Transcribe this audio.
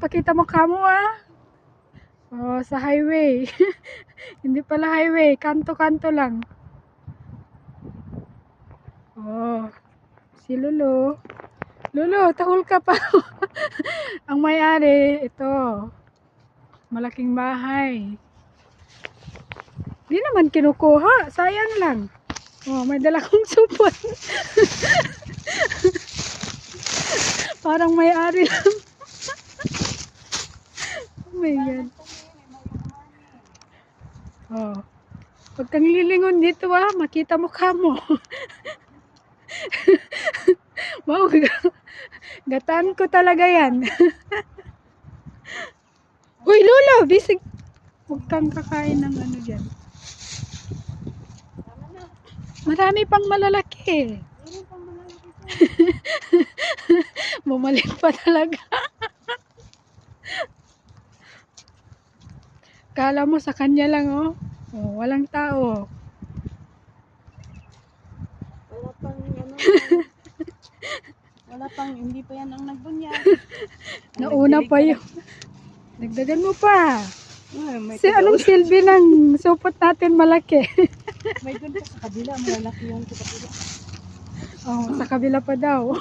pakita mo kamo Oh, sa highway. Hindi pala highway, kanto-kanto lang. Oh, si Lulu. Lulu, tahol ka pa. Ang may-ari, ito. Malaking bahay. Di naman kinukuha, sayang lang. Oh, may dala kong supot. Parang may-ari lang. Oh my God. Oh. Huwag kang lilingon dito makita mo kamo. Wow, gataan ko talaga yan. Uy, Lolo, bisig. Huwag kang kakain ng ano dyan. Marami pang malalaki. Bumalik pa talaga. Kala mo sa kanya lang oh, walang tao. Wala pang, hindi pa yan ang nagbunyag. Nauna pa yun. Dagdagan mo pa. May Anong silbi ng supot natin malaki? may doon pa sa kabila, malaki yung sa kabila. Oh, sa kabila pa daw.